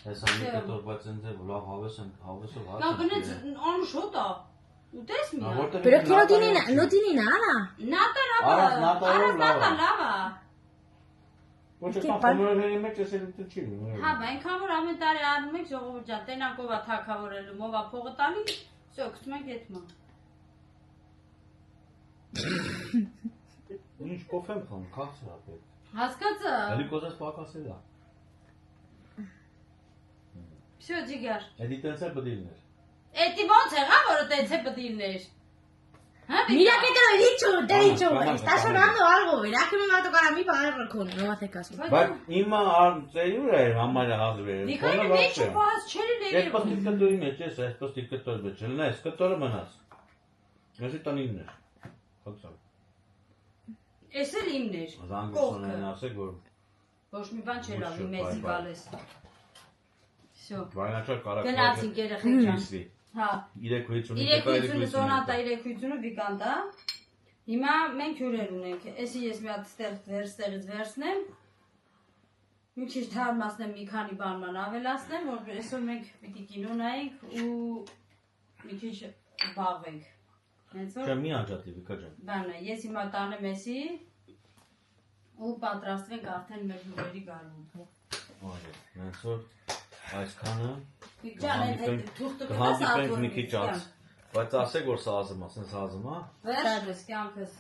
Հեսա մի կտոր բայց ընդ լավ հավեսով հա։ Կամ գնաց անշոտ է։ Ուտես մի։ Pero es que no tiene nada. Նատա Առանց նատայով լավ է։ լավ է։ Ոչ કે կա բան- ֆորմուլաների մեջ էս էլ չի։ Հա, այնքան որ ամեն տարի անում եք ժողովուրդ ջան, տենակով է թակավորելու, մովա փողը տալի, всё, գցում եք հետմա։ Ինչ կոֆեմ խմում, քաղցր ապետ։ Հասկացա։ Գլյուկոզս պակասել է։ Всё, ջիգար։ Էդի տենց է բդիլներ։ Էդի ո՞նց եղա, որը տենց է բդիլներ։ Mira que te lo he dicho. Estás sonando algo. Verás que me va a tocar a mí pagar el con. No me hace caso. Բայց իմը ծեյուր է համարյա հազվեր։ Վիկայնը մեջ չփած չելի Ես ների։ պոստիկ կտորի մեջ ես, այս պոստիկ կտոր մեջ չլնես, կտորը մնաս։ Ես տանինն էր։ Խոցալ։ Էս էլ իմն էր։ Զանգուսոնեն ասեք որ Ոչ մի բան չէ լավ, մեծի գալես։ Всё։ վայնաչար կարակ։ Գնացինք երեխեք ջան։ Իսի։ Հա։ Իրեքույցունի Իրեքությունը Սոնատա իրեքությունը Վիկանտա։ Հիմա մենք հյուրեր ունենք։ Էսի ես մի հատ ստեղից վերցնեմ։ Մի քիչ թարմացնեմ, մի քանի բանման ավելացնեմ, որ այսօր մենք պիտի կինո նայենք ու մի քիչ զբաղվենք։ Հենց որ Չէ մի անջատի Վիկա ջան։ բանը, ես հիմա տանեմ էսի ու պատրաստվենք արդեն մեր հյուրերի գալուն։ Այո, հենց որ այսքանը Ջան, այդ թուղթը հանդիպենք մի քիչ անց։ Բայց ասեք որ սազում, ասեն սազում, հա։ Վերջ կյանքս։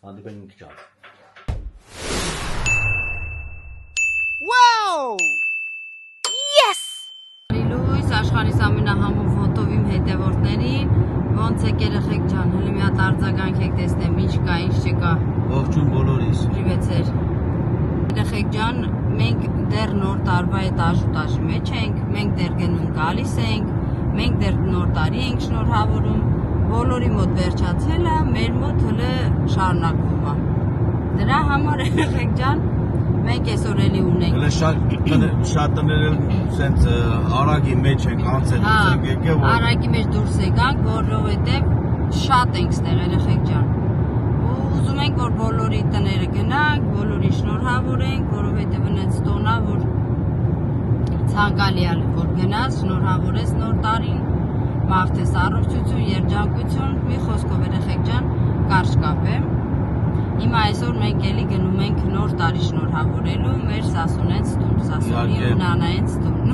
Հանդիպենք մի քիչ անց։ Լույս աշխարհիս ամենահամով ֆոտովիմ հետևորդներին ոնց եք երեխեք ջան, հələ մի հատ արձագանք եք տեսնեմ, ինչ կա, ինչ չկա։ Ողջույն բոլորիս։ Պրիվեցեր։ Երեխեք ջան, մենք դեռ նոր տարվա այդ աժուտաժի մեջ ենք, մենք դեռ գնում գալիս ենք, մենք դեռ նոր տարի ենք շնորհավորում, բոլորի մոտ վերջացել է, մեր մոտ հələ շարունակվում է։ Դրա համար երեխեք ջան, մենք այսօր էլի ունենք։ Հələ շատ տներ սենց արագի մեջ ենք անցել ենք եկել որ Արագի մեջ դուրս եկանք, որովհետև շատ ենք ստեղ երեխեք ջան։ Ու ուզում ենք որ բոլորի տները գնանք, բոլորին շնորհավորենք, որովհետև այնց տոնա որ ցանկալի է որ գնաս, շնորհավորես նոր տարին, մաղթես առողջություն, երջանկություն, մի խոսքով երեխեք ջան, կարճ կապեմ։ Հիմա այսօր մենք էլի գնում ենք նոր տարի շնորհավորելու մեր Սասունենց տուն, Սասունի ու Նանայենց տուն։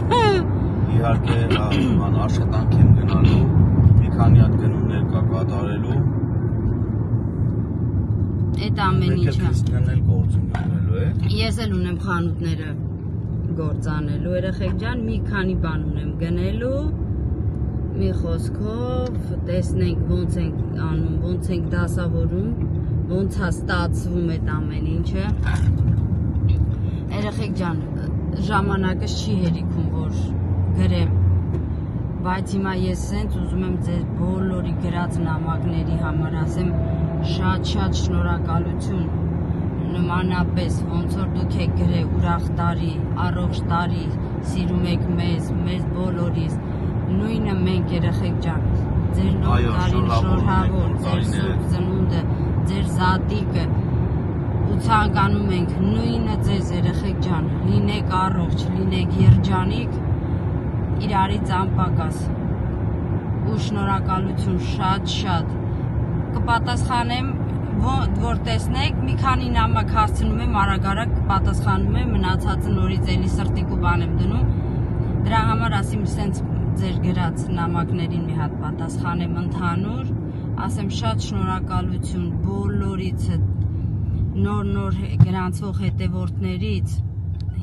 իհարկե ման աշխատանք եմ գնալու, մի քանի հատ գնումներ կա կատարելու։ Այդ ամեն ինչը։ Քրիստոնեն էլ գործում ունելու է։ Ես էլ ունեմ խանութները գործանելու, երեխեք ջան, մի քանի բան ունեմ գնելու։ Մի խոսքով տեսնենք ոնց ենք անում, ոնց ենք դասավորում, ոնց է ստացվում այդ ամեն ինչը։ Երեխեք ջան, ժամանակս չի հերիքում որ գրեմ, բայց հիմա ես սենց ուզում եմ ձեր բոլորի գրած նամակների համար ասեմ շատ շնորհակալություն, նմանապես ոնց որ դուք եք գրել ուրախ տարի, առողջ տարի, սիրում եք մեզ բոլորիս, նույնը մենք երեխեք ջան, ձեր նոր տարին շնորհավոր, ձեր սուրբ ծնունդը, ձեր զատիկը ու ցանկանում ենք նույնը ձեզ երեխեք ջան, լինեք առողջ, լինեք երջանիկ, իրարից անպակաս ու շնորհակալություն շատ կպատասխանեմ որ տեսնեք մի քանի նամակ հասցնում եմ արագ կպատասխանում եմ մնացածը նորից էլի սրտիկ ու բան եմ դնում դրա համար ասեմ սենց ձեր գրած նամակներին մի հատ պատասխանեմ ընդհանուր ասեմ շատ շնորհակալություն բոլորից նոր գրանցող հետևորդներից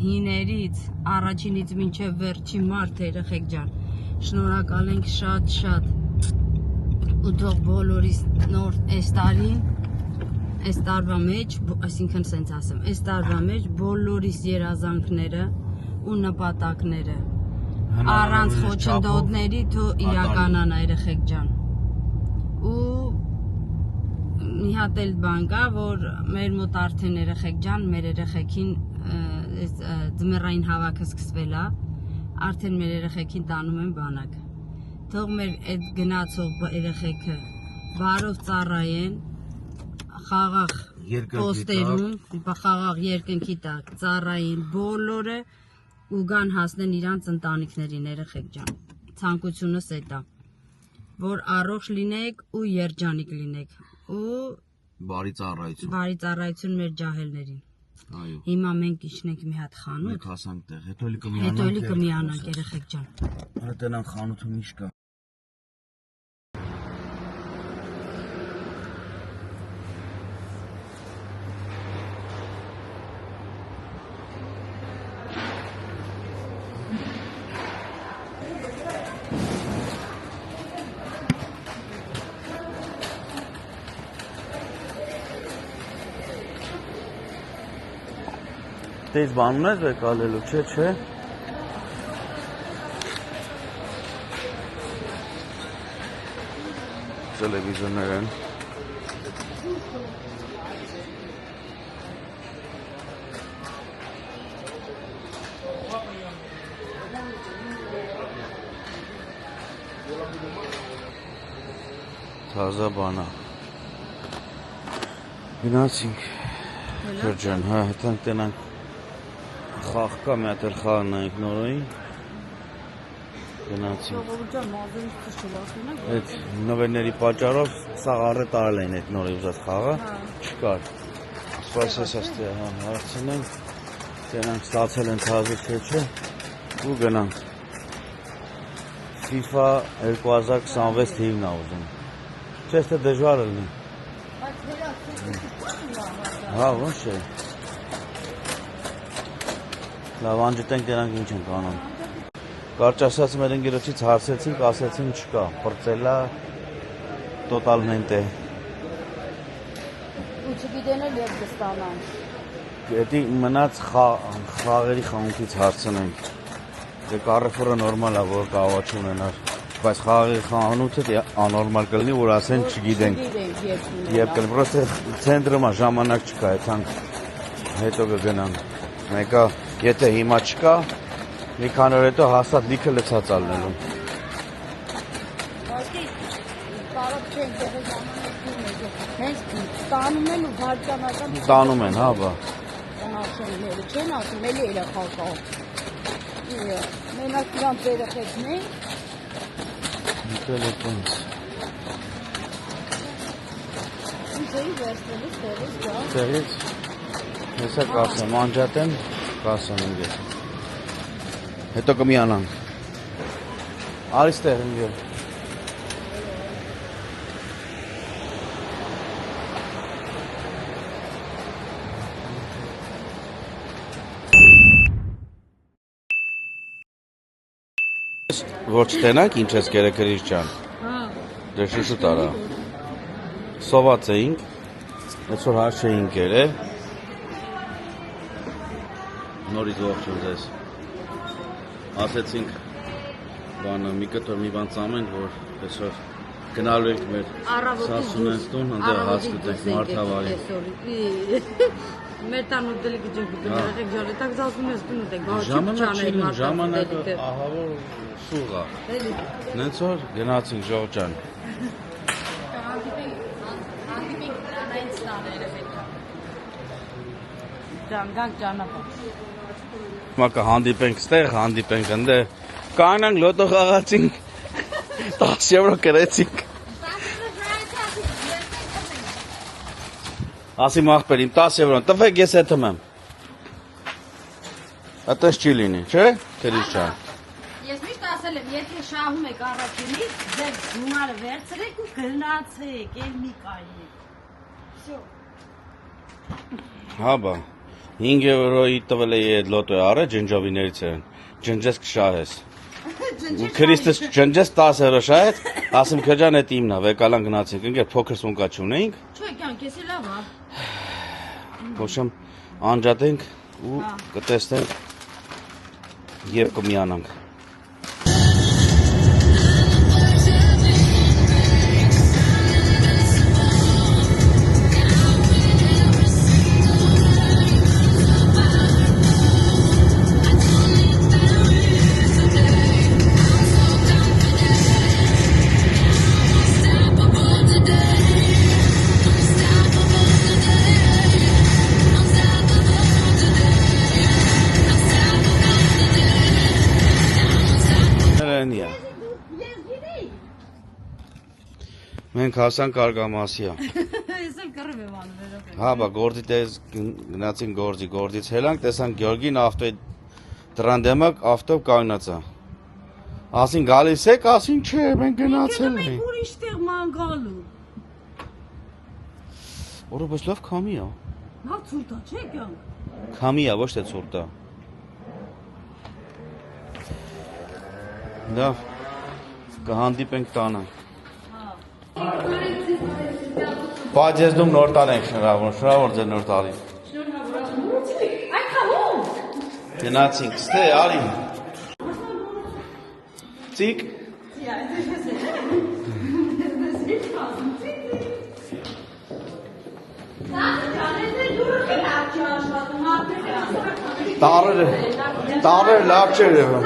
հիներից առաջինից մինչև վերջի մարդ երեխեք ջան շնորհակալ ենք շատ ու թող բոլորիս նոր այս տարվա մեջ այսինքն սենց ասեմ այս տարվա մեջ բոլորիս երազանքները ու նպատակները առանց խոչընդոտների թող իրականանա երեխեք ջան ու մի հատ էլ բան կա որ մեր մոտ արդեն երեխեք ջան մեր երեխեքին ձմեռային հավաքը սկսվել է արդեն մեր երեխեքին տանում են բանակ թող մեր այդ գնացող երեխեքը բարով ծառայեն խաղաղ պոստերում խաղաղ երկնքի տակ ծառայեն բոլորը ու գան հասնեն իրանց ընտանիքներին երեխեք ջան ցանկությունս է դա որ առողջ լինեք ու երջանիկ լինեք ու բարի ծառայություն մեր ջահելներին այո հիմա մենք իջնենք մի հատ խանութ մենք հասանք տեղ հետո էլի կմիանանք երեխեք ջան հələ տենան խանութում ինչ կա Այստեղից բան ունես եկալելու, չէ։ Տելևիզորներ են։ Թազա բանա։ Գնացինք։ Ջան, հա, հետանք տենանք խաղ կա, մի հատ էլ խաղ նայենք նորոյին։ Գնացինք։ Ժողովուրդ մազերից չլասնեն։ Այդ նվերների պատճառով սաղ առը տարել էին այդ նորի ուզած խաղը, չկար։ Սպասես աստե, հա, հարցնենք, տենանք ստացել են թազը չէ, ու գնանք։ FIFA 2026 թիվն ա ուզում։ Չես թե դժվար լինի։ Հա, ոնց է։ Լավ, անջտենք տենանք ինչ ենք անում։ Կարճ ասած մեր ընկերոջից հարցեցինք, ասեցին չկա, պրծելա տոտալմենտ է։ Ու չգիտեն էլ երբ կստանան։ Դե մնաց խաղերի խանութից հարցնենք։ Դե Carrefour-ը նորմալ է, որ կարող չունենար, բայց խաղերի խանութը անորմալ կլինի, որ ասեն չգիտենք։ Երբ կլինի, պրոստը ցենտրում է, ժամանակ չկա, այդքան հետո կգնանք։ Մեկը, եթե հիմա չկա, մի քանի օր հետո հաստատ լիքը լցած ալնելու։ Կարող չենք դեպի ժամանակները։ Հենց ստանում են ու վարկանական Տանում են, հա, բա։ կանացները չեն ասում, էլի երեխա կա։ Մենակ իրանց երեխեքն են։ Դե լեքոնց։ Ինչ էի վերցնելուց տեղից դա։ Տեղից հեսա կասեմ, անջատեմ, կասեմ ինգես։ Հետո կմիանանք։ Արի ստեղ ինգեր։ Որ չտենանք ինչ ես կերեքրիչ ճան։ Դե շուշու տարա։ Սոված էինք, այսօր հարց էինք երել։ Նորից ողջույն ձեզ։ Ասեցինք բանը մի կտոր մի բան ծամենք, որ այսօր գնալու ենք մեր Սասունեն տուն, հանդեր հաց կտենք մարդավարի։ Մեր տան ուտելիքը ջոկ ուտում եղեք ժալի, տակ զազում ես տուն ուտեք, Ժամանակը ահավոր սուղ է։ Նենց որ գնացինք ժող ջան։ Գանք ճանապարհ։ Հիմա կհանդիպենք ստեղ, հանդիպենք ընդե։ Կանանք լոտո խաղացինք, 10 եվրո կրեցինք։ Ասի մաղբերիմ 10 եվրոն, տվեք ես հետում եմ։ Այդպես չի լինի, չէ՞, քրիչ ջան։ Ես միշտ ասել եմ, եթե շահում եք առաջինից, ձեր գումարը վերցրեք ու գնացեք, էլ մի կայեք։ Всё։ Հա բա 5 եվրոյի տվել էի այդ լոտոյի առը ջնջովիներից են։ Ջնջես կշահես։ Ու Քրիստոս ջնջես 10 եվրո շահեց, ասում քեջան այդ իմն է, վեկալան գնացինք, ընկեր փոքր սունկա չունեինք։ Չէ, կյանք, ես էլ լավ է։ Ոչմ անջատենք ու կտեսնենք եւ կմիանանք։ Մենք հասանք Արգամասիա։ Ես էլ կռիվ եմ անում վերոք։ Հա, բա գործի տես գնացին գործից հելանք, տեսանք Գյորգին ավտոյի դրան դեմը ավտո կանգնածա։ Ասին գալիս եք, ասին չէ, մենք գնացել ենք։ Ուրիշ տեղ ման գալու։ Որը բայց լավ քամի է։ Լավ ցուրտ է, չէ՞ կյանք։ Քամի է, ոչ թե ցուրտ է։ Լավ, կհանդիպենք տանը։ Բայց ես դու նոր տան եք շնորհավոր ձեր նոր տարի։ Այդ խաղում։ Գնացինք, ստե արի։ Ծիկ։ Տարերը լավ չէր եղել։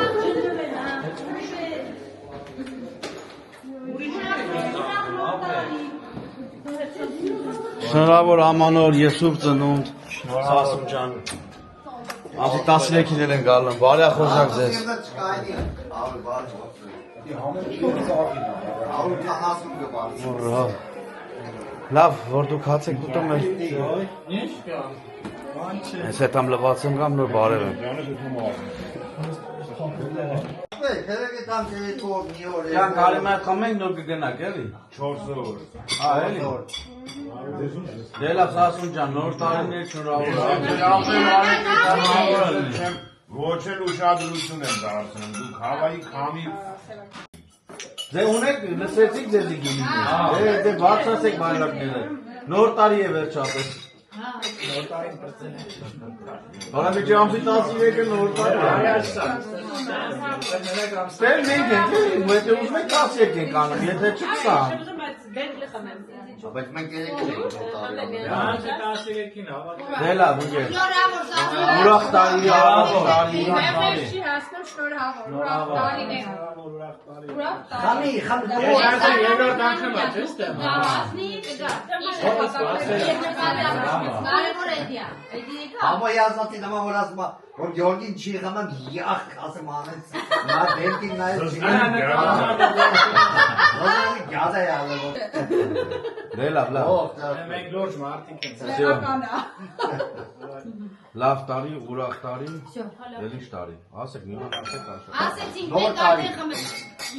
Շնորհավոր ամանոր Եսուր ծնունդ, Սասուն ջան։ Ասի 13-ին են գալն, բարյա խոզակ ձեզ։ Լավ, որ դուք հաց եք ուտում եք։ Ես հետ համ լվացեմ կամ նոր բարև եմ։ Ջան, կարի մայր խմենք նոր կգնակ, էլի։ 4 օր։ Հա, էլի։ Դե լավ, Սասուն ջան, նոր տարիներ շնորհավոր։ Ոչ էլ ուշադրություն եմ դարձնում, դուք հավայի քամի Դե ունեք, լսեցիք ձեզի գինիները։ Դե բարձրացեք բայրակները։ Նոր տարի է վերջապես։ Հարամիջի ամսի 13-ը նոր տարի է։ Ստել մենք ենք, եթե ուզում եք 13 ենք անում, եթե չկսան։ Բայց մենք երեք ենք Դե լավ, ուղղել։ Ուրախ տարի, ուրախ տարի։ Խամի, Ама я знати нема որ ասում որ Գյորգին չի խմեմ յախ ասեմ անեց նա դեմքին նայեց գազա յալը Դե լավ, լավ։ Մենք լուրջ մարդիկ ենք։ Լավ տարի, ուրախ տարի, ելիշ տարի։ Ասեք, մի մատ ասեք աշա։ Ասեցինք մեր տարի խմել։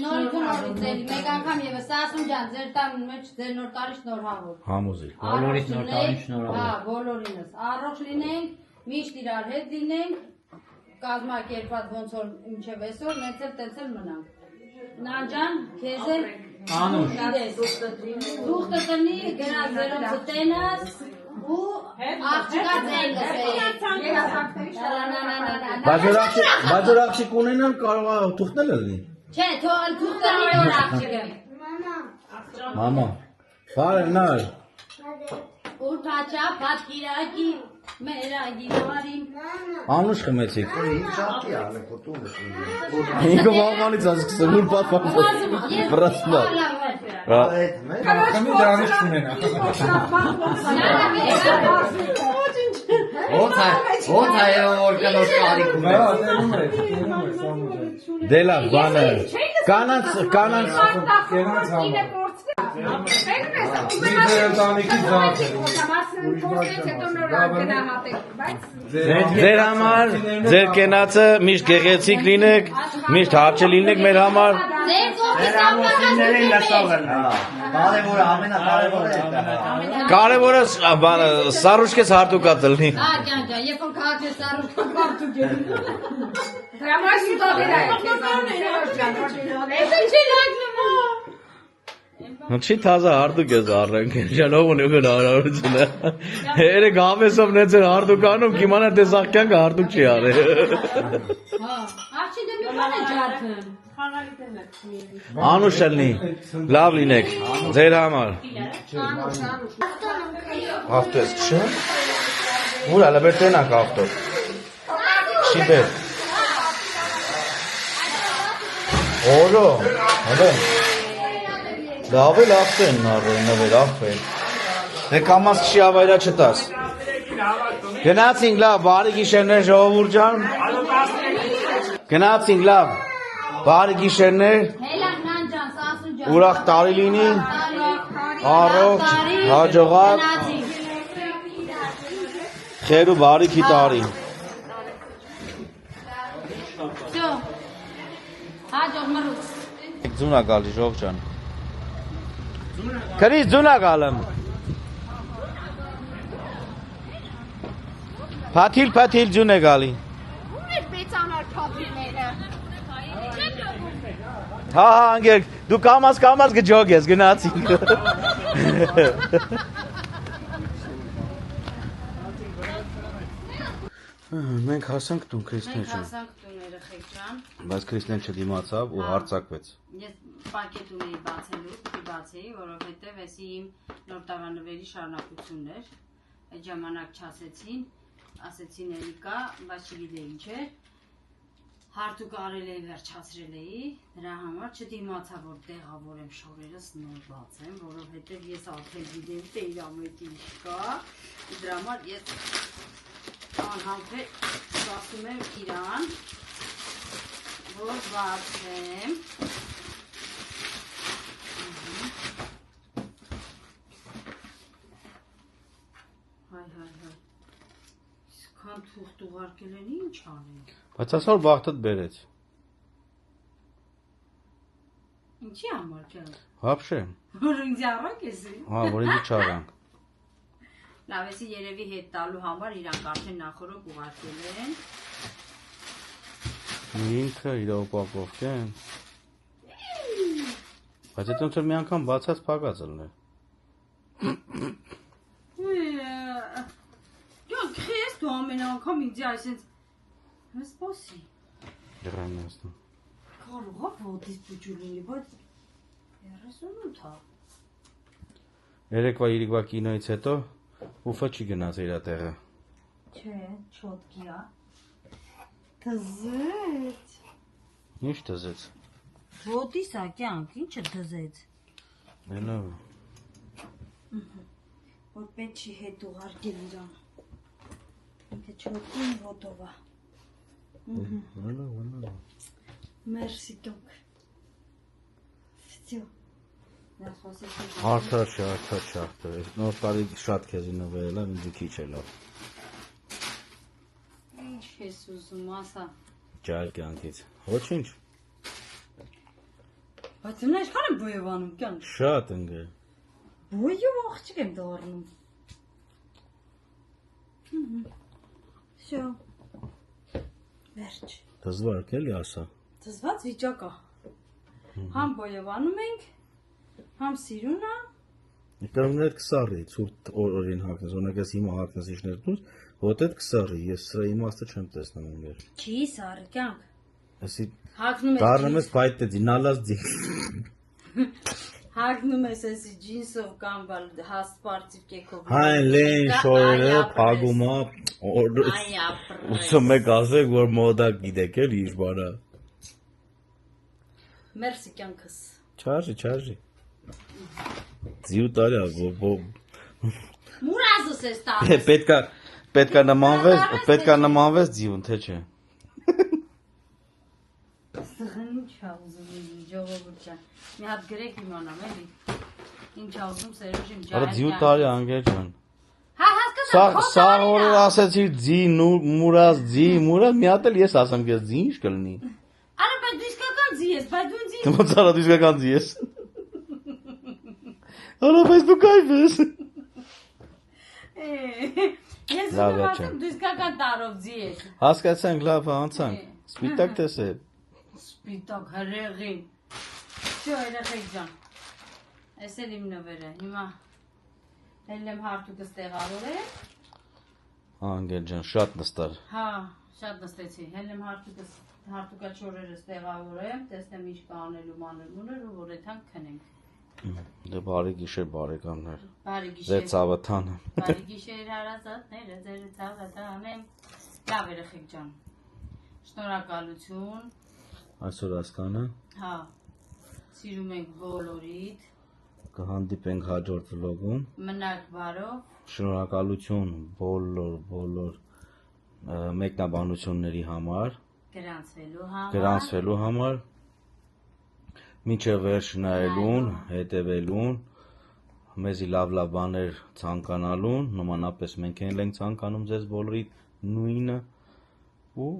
Նորից էլի, մեկ անգամ եւս Սասուն ջան, ձեր տան մեջ ձեր նոր տարի շնորհավոր։ Համոզի։ Բոլորիս նոր տարի շնորհավոր։ Հա, բոլորինս։ Առողջ լինենք, միշտ իրար հետ լինենք, կազմակերպված ոնց որ մինչև այսօր, մեծ էլ տենց էլ մնանք։ Նանջան, քեզ էլ Անուշ, դուխտը տնի, գնաց ձերոցը տենաս ու աղջիկա ձենգս Բայց որ աղջիկ ունենան կարող է թուղթնել լինի։ Չէ, թողել թուղթանի նոր աղջիկը։ Մամա, բարև նար։ Ուրբաչա, պատկիրակի, մերագի մարին։ Անուշ խմեցիք։ Շատի ալը կոտում Ինքը վաղվանից ասկսել, ուր պատպապ վրասնա։ Խմի դրանից չունենա։ Ոնց է որ կնոջ կարիք ունի Դե լավ, բանը։ Կանանց Ձեր համար, ձեր կենացը միշտ գեղեցիկ լինեք, միշտ հարճ լինեք մեր համար։ Կարևորը ամենակարևորը Կարևորը սարուշկես հարտուկած լինի։ Հա, ջան, երբ որ քաղաքի սարուշկա պարտուկ է։ Չի թազա հարտուկ ես առնենք, շանով ունի հնարավորությունը։ Երեք համեսով նեցեր հարտուկ անում, կիմանա թե սաղկյանքը հարտուկ չի արել։ Աղջի դեմի բան է ջարդը։ Անուշ լինի, լավ լինեք, ձեր համար։ Ավտո ես քշը։ Ուր ալա բեր տենակ ավտո։ Չի բեր։ Օրո, հələ։ Լավ էլ ավտեն նավեր, ավտեն։ Դե կամաց քշի ավայրա չտաս։ Գնացինք լավ, բարի գիշերներ ժողովուրդ ջան։ Գնացինք լավ, բարի գիշերներ։ Հելա նանջան, Սասուն ջան։ Ուրախ տարի լինի, առողջ, հաջողակ, խեր ու բարիքի տարի։ Всё։ Հաջող մռուց։ Ձունա գալի ժող ջան։ Քրիս ձունա գալեմ։ Փաթիլ ձուն է գալի։ Ո՞ւր բեցանար փաթիլները։ Հա, անգեր, դու կամաց գջոգ ես, գնացինք։ Մենք հասանք տուն Մենք Քրիստեն ջան։ հասանք տուն երեխեք ջան։ Բայց Քրիստեն չդիմացավ ու հարձակվեց։ Ես պակետ ունեի բացելու, պիտի բացեի, որովհետև էսի իմ նոր տարանվերի շարունակությունն էր։ Այդ ժամանակ չասեցին, ասեցին էլի կա, բայց չգիտեի ինչ էր։ Հարթուկ արել էի, վերջացրել էի, դրա համար չդիմացա, որ տեղավորեմ շորերս նոր բացեմ, որովհետև ես արդեն գիտեմ, թե իր ամենի ինչ կա, դրա համար ես անհամբեր ասում եմ իրան, որ բացեմ։ Հայ, իսկան թուղթ ուղարկել են ինչ անենք։ Բայց ասա որ բախտդ բերեց։ Ինչի համար ջան։ Вообще։ Որ ինձ առանք էսի։ Հա, որ ինձ չարանք։ Լավ, էսի երևի հետ տալու համար իրանք արդեն նախորդ ուղարկել են։ Ինքը իր օպակովկեն։ Բայց այդ ոնց որ մի անգամ բացած փակած ելներ։ Յո, քեզ դու ամեն անգամ ինձ այսպես սպասի։ Դրան նստում։ Կարող է ոդից փոճու լինի, բայց 38-ա։ Երեկվա իրիկվա կինոից հետո ուֆը չի գնաց իր տեղը։ Չէ, չոտկի է։ Դզեց։ Ինչ դզեց։ Ոդից է կյանք, ինչը դզեց։ Մենով։ Որ պետք չի հետ ուղարկել իրան։ Ինքը չոտկին ոտով է։ Վանա։ Մերսի դուք։ Всё։ Արդար չէ։ Նոր տարի շատ քեզի նվերել եմ, ինձ քիչ է լավ։ Ինչ ես ուզում ասա։ Ջայլ կյանքից։ Ոչինչ։ Բայց ուրեմն ինչքան եմ բոյովանում կյանք։ Շատ ընկեր։ Բոյով աղջիկ եմ դառնում։ Всё։ Վերջ։ Դզվարկ էլի ասա։ Դզված վիճակ է։ Համ բոյովանում ենք, համ սիրուն է։ Կարողներ կսարի, ցուրտ օրին հագնես, օրինակ ես հիմա հագնես իջներ դուրս, հոտեդ կսարի, ես սրա իմաստը չեմ տեսնում ընկեր։ Չի սարը կյանք։ Ասի Հագնում ես դառնում ես փայտեցի, նալած դի։ Հագնում ես էսի ջինսով կամ հասպարծիվ կեքով։ Հայն լեն շորերը փագում է, ուսում եք ասեք, որ մոդա գիտեք էլ իր բարա։ Մերսի կյանքս։ Չարժի։ Ձիու տարի է, Մուրազս ես տալիս։ պետքա նմանվես ձիուն, թե չէ։ Սղն ինչ ա ուզում ժողովուրդ ջան։ Մի հատ գրեք իմանամ էլի։ Ինչ ա ուզում Սերոժին ջան։ Արա ձիու տարի անգեր ջան։ Հա հասկացա։ Սա օրը ասեցիր ձի, մուրազ, մի հատ էլ ես ասեմ կեզ ձի ինչ կլնի։ Արա բայց դու իսկական ձի ես, բայց դու ինձ Ոնց արա դու իսկական ձի ես։ Արա բայց դու կայֆ ես։ Ես ուզում ասեմ դու իսկական տարով ձի ես։ Հասկացանք, լավ, անցանք։ Սպիտակ տեսել։ Սպիտակ հրեղին։ Всё, երեխեք ջան։ Էս էլ իմ նվերը։ Հիմա ելնեմ հարթուկս տեղավորել։ Անգել ջան, շատ նստար։ Հա, շատ նստեցի։ Ելնեմ հարտուկա չորերս տեղավորեմ, տեսնեմ ինչ կա անելու մանելուներ ու որ այդքան քնենք։ Դե բարի գիշեր բարեկամներ։ Բարի գիշեր։ Ձեր ցավաթանը։ Բարի գիշեր հարազատները, ձեր ցավաթանը։ Լավ երեխեք ջան։ Շնորհակալություն։ Այսօր ասկանը։ Հա։ Սիրում ենք բոլորիդ։ Կհանդիպենք հաջորդ վլոգում։ Մնաք բարով։ Շնորհակալություն բոլոր մեկնաբանությունների համար։ Գրանցվելու համար։ Մինչև վերջ նայելուն, հետևելուն, մեզի լավ բաներ ցանկանալուն, նմանապես մենք էլ ենք ցանկանում ձեզ բոլորիդ նույնը ու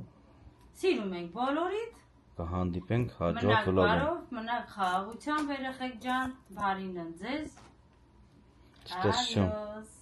սիրում ենք բոլորիդ։ Կհանդիպենք հաջորդ Մնաք վլոգում։ բարով, մնաք խաղաղությամբ երեխեք ջան, բարին ընձեզ։ Ստեսություն։ Adiós.